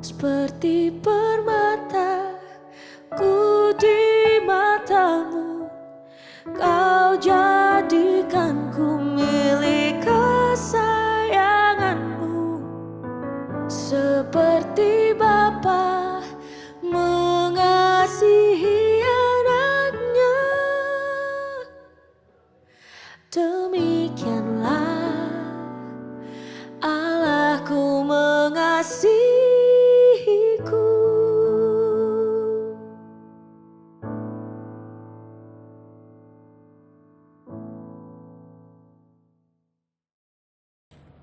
Seperti permata ku di matamu, kau jadikanku milik kesayanganmu. Seperti Bapa mengasihi anaknya, demikianlah Allahku mengasihiku.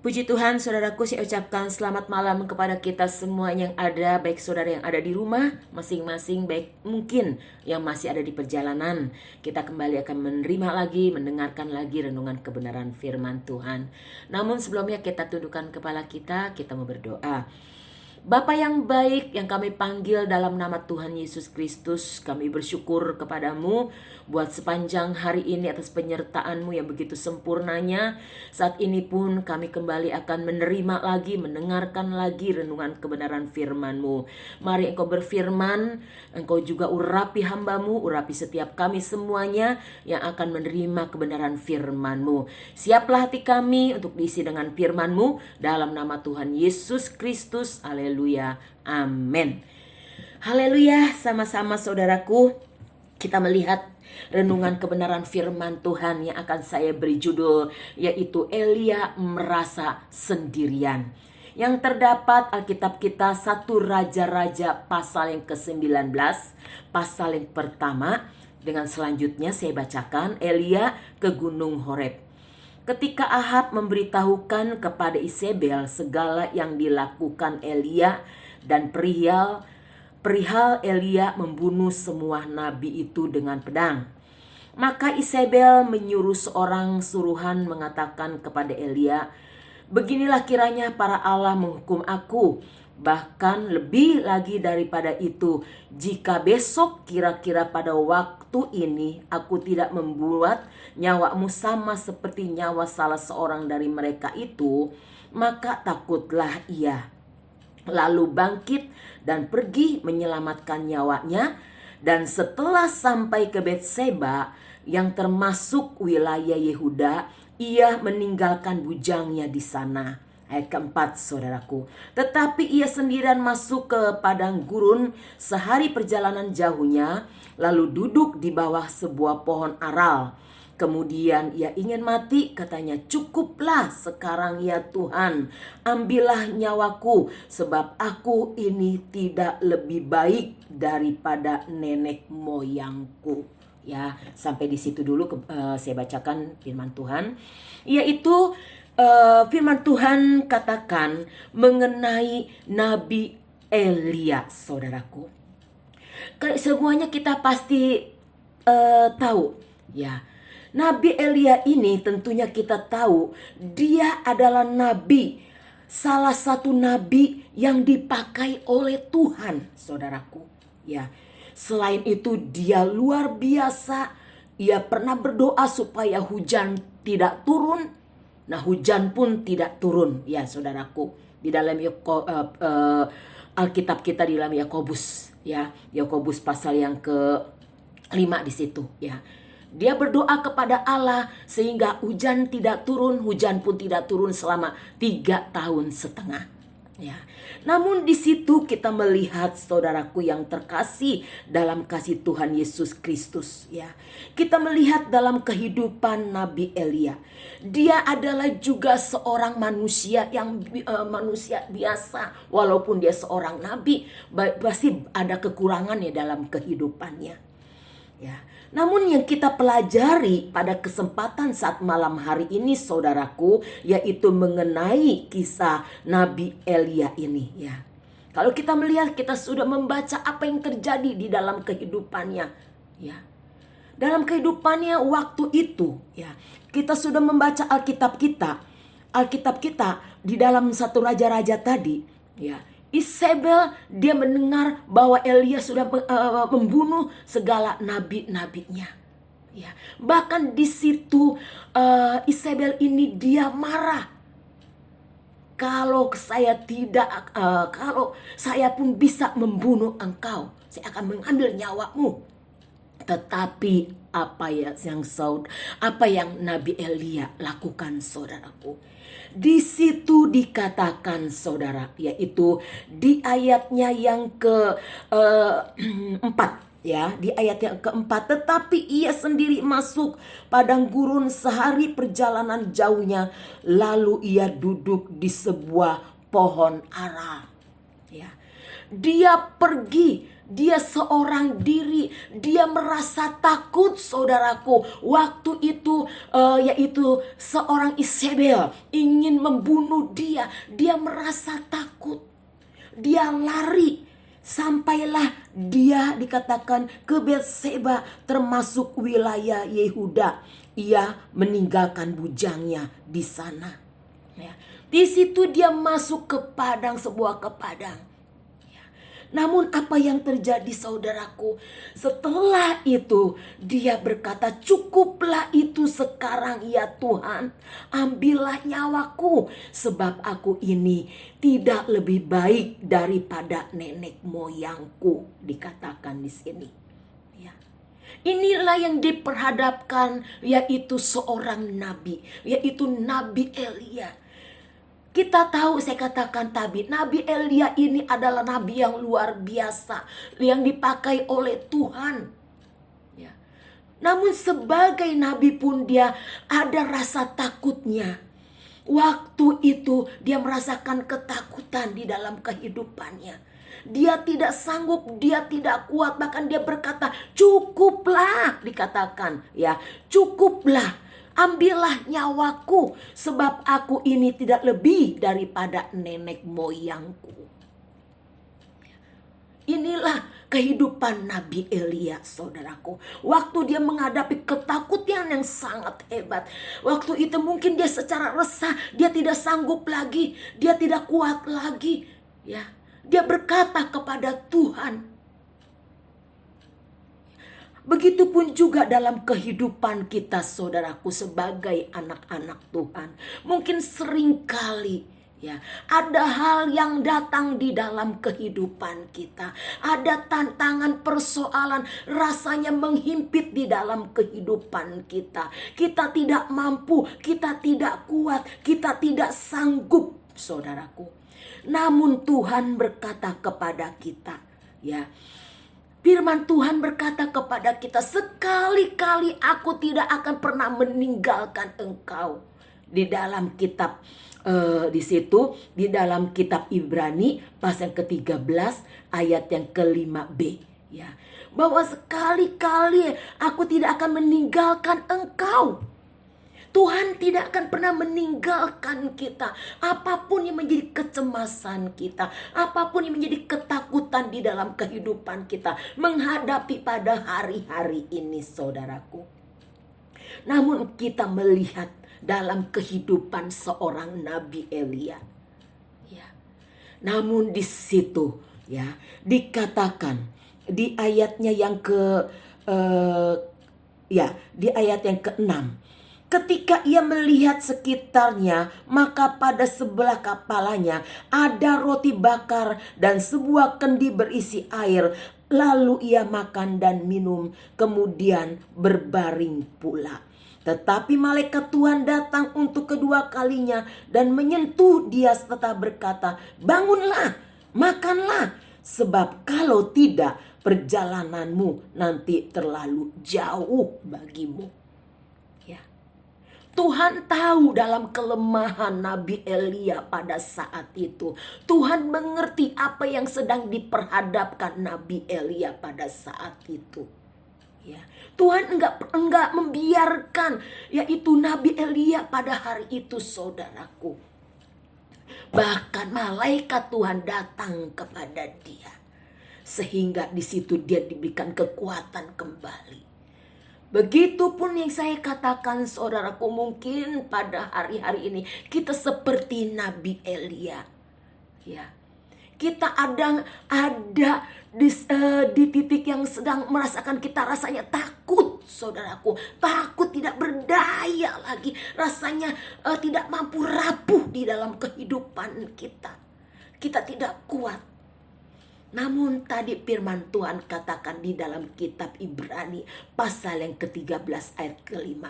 Puji Tuhan, saudaraku, saya ucapkan selamat malam kepada kita semua yang ada, baik saudara yang ada di rumah masing-masing, baik mungkin yang masih ada di perjalanan. Kita kembali akan menerima lagi, mendengarkan lagi renungan kebenaran firman Tuhan. Namun sebelumnya kita tundukkan kepala kita mau berdoa. Bapa yang baik yang kami panggil dalam nama Tuhan Yesus Kristus, kami bersyukur kepadamu buat sepanjang hari ini atas penyertaan-Mu yang begitu sempurnanya. Saat ini pun kami kembali akan menerima lagi, mendengarkan lagi renungan kebenaran firman-Mu. Mari Engkau berfirman, Engkau juga urapi hamba-Mu, urapi setiap kami semuanya yang akan menerima kebenaran firman-Mu. Siaplah hati kami untuk diisi dengan firman-Mu dalam nama Tuhan Yesus Kristus. Haleluya, amin. Haleluya, sama-sama saudaraku, kita melihat renungan kebenaran firman Tuhan yang akan saya beri judul, yaitu Elia merasa sendirian. Yang terdapat Alkitab kita 1 Raja-Raja pasal yang ke-19, pasal yang pertama. Dengan selanjutnya saya bacakan, Elia ke Gunung Horeb. Ketika Ahab memberitahukan kepada Isabel segala yang dilakukan Elia dan perihal Elia membunuh semua nabi itu dengan pedang, maka Isabel menyuruh seorang suruhan mengatakan kepada Elia, "Beginilah kiranya para Allah menghukum aku. Bahkan lebih lagi daripada itu, jika besok kira-kira pada waktu ini aku tidak membuat nyawamu sama seperti nyawa salah seorang dari mereka itu, maka takutlah ia." Lalu bangkit dan pergi menyelamatkan nyawanya, dan setelah sampai ke Betseba yang termasuk wilayah Yehuda, ia meninggalkan bujangnya di sana. Ayat keempat, saudaraku. Tetapi ia sendirian masuk ke padang gurun sehari perjalanan jauhnya, lalu duduk di bawah sebuah pohon aral. Kemudian ia ingin mati, katanya, "Cukuplah sekarang ya Tuhan, ambillah nyawaku, sebab aku ini tidak lebih baik daripada nenek moyangku." Ya, sampai di situ dulu saya bacakan firman Tuhan, yaitu firman Tuhan katakan mengenai Nabi Elia, saudaraku. Semuanya kita pasti tahu, ya. Nabi Elia ini tentunya kita tahu dia adalah nabi, salah satu nabi yang dipakai oleh Tuhan, saudaraku. Ya, selain itu dia luar biasa. Ia pernah berdoa supaya hujan tidak turun. Nah, hujan pun tidak turun, ya saudaraku. Di dalam Alkitab kita di dalam Yakobus, ya, Yakobus pasal yang ke-5 di situ, ya. Dia berdoa kepada Allah sehingga hujan tidak turun, hujan pun tidak turun selama 3 tahun setengah. Ya. Namun di situ kita melihat saudaraku yang terkasih dalam kasih Tuhan Yesus Kristus, ya. Kita melihat dalam kehidupan Nabi Elia. Dia adalah juga seorang manusia yang manusia biasa, walaupun dia seorang nabi, pasti ada kekurangannya dalam kehidupannya. Ya. Namun yang kita pelajari pada kesempatan saat malam hari ini, saudaraku, yaitu mengenai kisah Nabi Elia ini, ya. Kalau kita melihat, kita sudah membaca apa yang terjadi di dalam kehidupannya, ya. Dalam kehidupannya waktu itu, ya. Kita sudah membaca Alkitab kita di dalam 1 Raja-Raja tadi, ya. Isabel dia mendengar bahwa Elia sudah membunuh segala nabi-nabinya. Ya, bahkan di situ Isabel ini dia marah. kalau saya pun bisa membunuh engkau, saya akan mengambil nyawamu. Tetapi apa yang Nabi Elia lakukan, saudaraku? Di situ dikatakan, saudara, yaitu di ayatnya yang keempat, ya, di ayat yang keempat. Tetapi ia sendiri masuk padang gurun sehari perjalanan jauhnya, lalu ia duduk di sebuah pohon ara. Ya, dia pergi. Dia seorang diri, dia merasa takut, saudaraku. Waktu itu yaitu seorang Isabel ingin membunuh dia. Dia merasa takut. Dia lari. Sampailah dia dikatakan ke Betseba, termasuk wilayah Yehuda. Ia meninggalkan bujangnya di sana. Ya. Di situ dia masuk ke sebuah padang. Namun apa yang terjadi, saudaraku? Setelah itu dia berkata, cukuplah itu sekarang ya Tuhan, ambillah nyawaku, sebab aku ini tidak lebih baik daripada nenek moyangku, dikatakan di sini. Ya. Inilah yang diperhadapkan, yaitu seorang nabi, yaitu Nabi Elia. Kita tahu, saya katakan tadi, Nabi Elia ini adalah nabi yang luar biasa, yang dipakai oleh Tuhan. Ya. Namun sebagai nabi pun dia ada rasa takutnya. Waktu itu dia merasakan ketakutan di dalam kehidupannya. Dia tidak sanggup, dia tidak kuat, bahkan dia berkata, cukuplah, dikatakan, ya, cukuplah. Ambillah nyawaku, sebab aku ini tidak lebih daripada nenek moyangku. Inilah kehidupan Nabi Elia, saudaraku. Waktu dia menghadapi ketakutan yang sangat hebat. Waktu itu mungkin dia secara resah, dia tidak sanggup lagi, dia tidak kuat lagi. Ya, dia berkata kepada Tuhan. Begitupun juga dalam kehidupan kita, saudaraku, sebagai anak-anak Tuhan. Mungkin seringkali, ya, ada hal yang datang di dalam kehidupan kita. Ada tantangan, persoalan, rasanya menghimpit di dalam kehidupan kita. Kita tidak mampu, kita tidak kuat, kita tidak sanggup, saudaraku. Namun Tuhan berkata kepada kita, ya, firman Tuhan berkata kepada kita, sekali-kali aku tidak akan pernah meninggalkan engkau. Di dalam kitab di situ, di dalam kitab Ibrani pasal ke-13 ayat yang ke-5b, ya, bahwa sekali-kali aku tidak akan meninggalkan engkau. Tuhan tidak akan pernah meninggalkan kita. Apapun yang menjadi kecemasan kita, apapun yang menjadi ketakutan di dalam kehidupan kita menghadapi pada hari-hari ini, saudaraku. Namun kita melihat dalam kehidupan seorang Nabi Elia. Ya. Namun di situ, ya, dikatakan di ayatnya yang di ayat yang ke-6. Ketika ia melihat sekitarnya, maka pada sebelah kepalanya ada roti bakar dan sebuah kendi berisi air. Lalu ia makan dan minum, kemudian berbaring pula. Tetapi malaikat Tuhan datang untuk kedua kalinya dan menyentuh dia serta berkata, bangunlah, makanlah, sebab kalau tidak perjalananmu nanti terlalu jauh bagimu. Tuhan tahu dalam kelemahan Nabi Elia pada saat itu. Tuhan mengerti apa yang sedang diperhadapkan Nabi Elia pada saat itu. Ya, Tuhan enggak membiarkan yaitu Nabi Elia pada hari itu, saudaraku. Bahkan malaikat Tuhan datang kepada dia, sehingga di situ dia diberikan kekuatan kembali. Begitupun yang saya katakan, saudaraku, mungkin pada hari-hari ini kita seperti Nabi Elia. Ya. kita ada di titik yang sedang merasakan kita rasanya takut, saudaraku, takut tidak berdaya lagi, rasanya tidak mampu, rapuh di dalam kehidupan kita tidak kuat. Namun tadi firman Tuhan katakan di dalam kitab Ibrani pasal yang ke-13 ayat ke-5.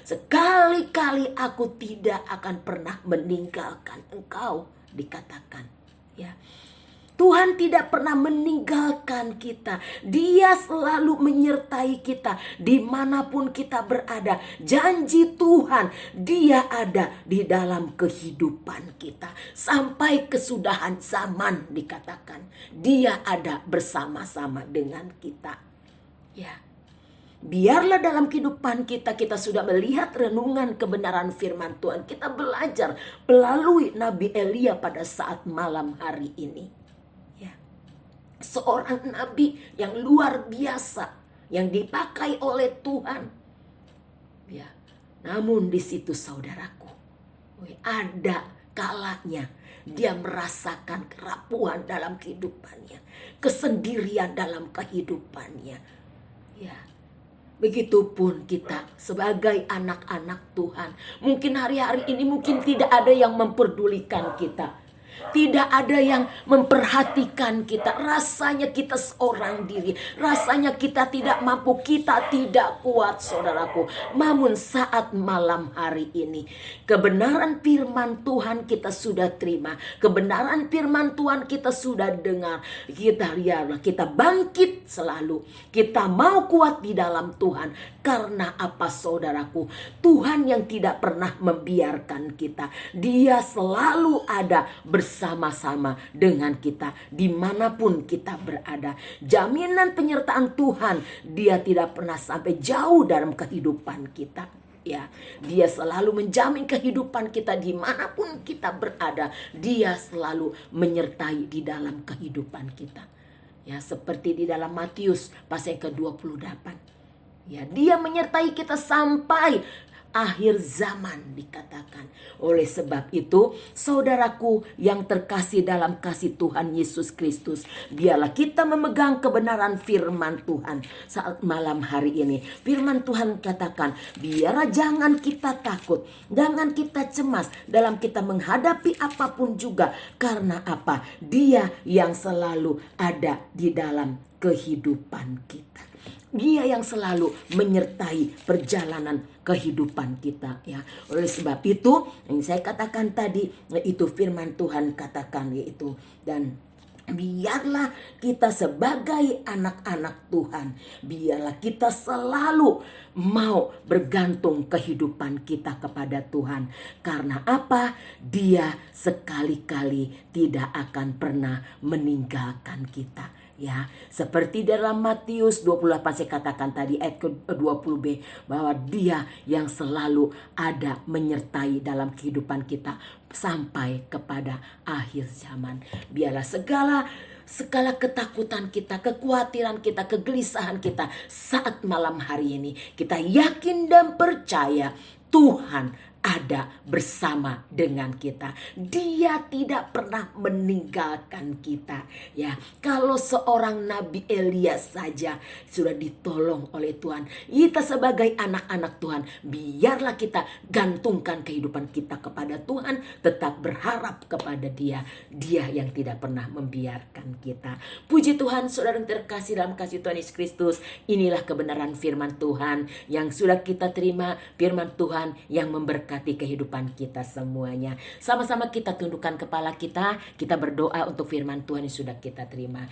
Sekali-kali aku tidak akan pernah meninggalkan engkau, dikatakan. Ya. Tuhan tidak pernah meninggalkan kita. Dia selalu menyertai kita dimanapun kita berada. Janji Tuhan, Dia ada di dalam kehidupan kita. Sampai kesudahan zaman dikatakan. Dia ada bersama-sama dengan kita. Ya. Biarlah dalam kehidupan kita sudah melihat renungan kebenaran firman Tuhan. Kita belajar melalui Nabi Elia pada saat malam hari ini. Seorang nabi yang luar biasa yang dipakai oleh Tuhan. Ya, namun di situ saudaraku, ada kalanya dia merasakan kerapuhan dalam kehidupannya, kesendirian dalam kehidupannya. Ya. Begitupun kita sebagai anak-anak Tuhan. Mungkin hari-hari ini mungkin tidak ada yang memperdulikan kita. Tidak ada yang memperhatikan kita. Rasanya kita seorang diri. Rasanya kita tidak mampu. Kita tidak kuat, saudaraku. Namun saat malam hari ini, kebenaran firman Tuhan kita sudah terima. Kebenaran firman Tuhan kita sudah dengar. Kita bangkit selalu. Kita mau kuat di dalam Tuhan. Karena apa, saudaraku? Tuhan yang tidak pernah membiarkan kita. Dia selalu ada bersama-sama dengan kita dimanapun kita berada. Jaminan penyertaan Tuhan, Dia tidak pernah sampai jauh dalam kehidupan kita. Ya, Dia selalu menjamin kehidupan kita dimanapun kita berada. Dia selalu menyertai di dalam kehidupan kita. Ya, seperti di dalam Matius pasal ke-28. Ya, Dia menyertai kita sampai akhir zaman dikatakan. Oleh sebab itu, saudaraku yang terkasih dalam kasih Tuhan Yesus Kristus, biarlah kita memegang kebenaran firman Tuhan saat malam hari ini. Firman Tuhan katakan, biarlah jangan kita takut, jangan kita cemas dalam kita menghadapi apapun juga. Karena apa? Dia yang selalu ada di dalam kehidupan kita. Dia yang selalu menyertai perjalanan kehidupan kita, ya. Oleh sebab itu yang saya katakan tadi, itu firman Tuhan katakan, yaitu, dan biarlah kita sebagai anak-anak Tuhan, biarlah kita selalu mau bergantung kehidupan kita kepada Tuhan. Karena apa? Dia sekali-kali tidak akan pernah meninggalkan kita. Ya, seperti dalam Matius 28 saya katakan tadi ayat ke-20b, bahwa Dia yang selalu ada menyertai dalam kehidupan kita sampai kepada akhir zaman. Biarlah segala ketakutan kita, kekhawatiran kita, kegelisahan kita saat malam hari ini, kita yakin dan percaya Tuhan ada bersama dengan kita. Dia tidak pernah meninggalkan kita. Ya, kalau seorang Nabi Elia saja sudah ditolong oleh Tuhan, kita sebagai anak-anak Tuhan, biarlah kita gantungkan kehidupan kita kepada Tuhan, tetap berharap kepada Dia. Dia yang tidak pernah membiarkan kita. Puji Tuhan, saudara yang terkasih dalam kasih Tuhan Yesus Kristus. Inilah kebenaran firman Tuhan yang sudah kita terima, firman Tuhan yang memberkati kehidupan kita semuanya. Sama-sama kita tundukkan kepala kita berdoa untuk firman Tuhan yang sudah kita terima.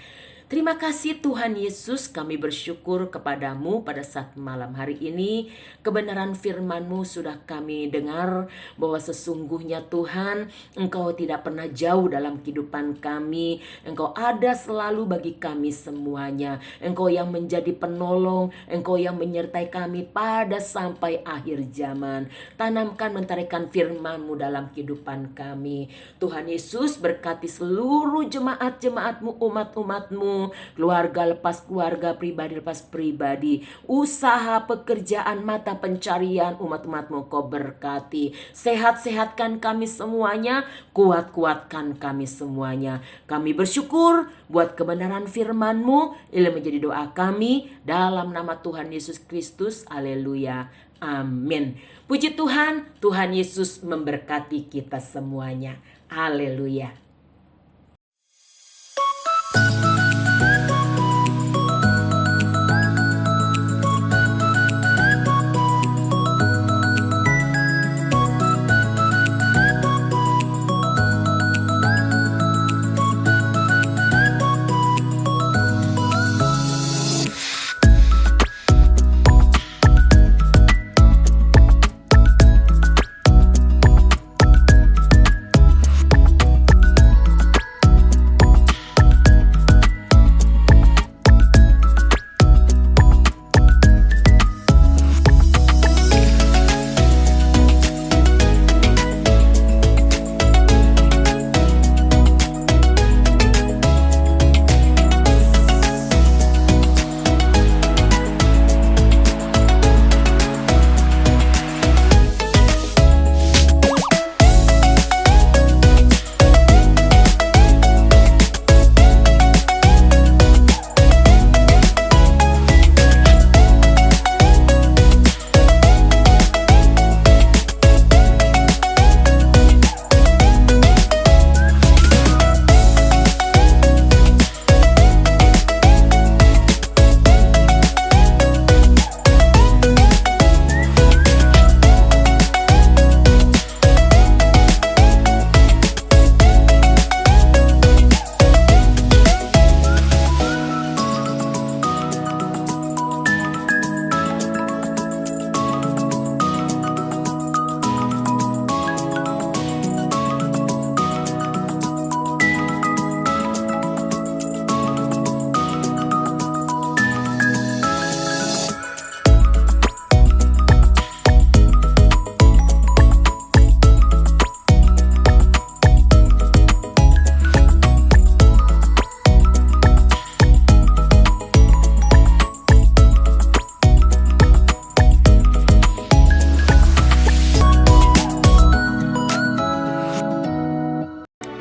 Terima kasih Tuhan Yesus, kami bersyukur kepadamu pada saat malam hari ini. Kebenaran firman-Mu sudah kami dengar, bahwa sesungguhnya Tuhan, Engkau tidak pernah jauh dalam kehidupan kami. Engkau ada selalu bagi kami semuanya. Engkau yang menjadi penolong, Engkau yang menyertai kami pada sampai akhir zaman. Tanamkan Tuhan mentarikan firman-Mu dalam kehidupan kami. Tuhan Yesus berkati seluruh jemaat-jemaat-Mu, umat-umat-Mu, keluarga lepas keluarga, pribadi lepas pribadi, usaha, pekerjaan, mata pencarian umat-umat-Mu Kau berkati. Sehat-sehatkan kami semuanya, kuat-kuatkan kami semuanya. Kami bersyukur buat kebenaran firman-Mu. Ini menjadi doa kami dalam nama Tuhan Yesus Kristus. Haleluya. Amin. Puji Tuhan, Tuhan Yesus memberkati kita semuanya. Haleluya.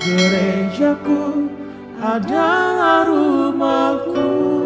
Gerejaku adalah rumahku.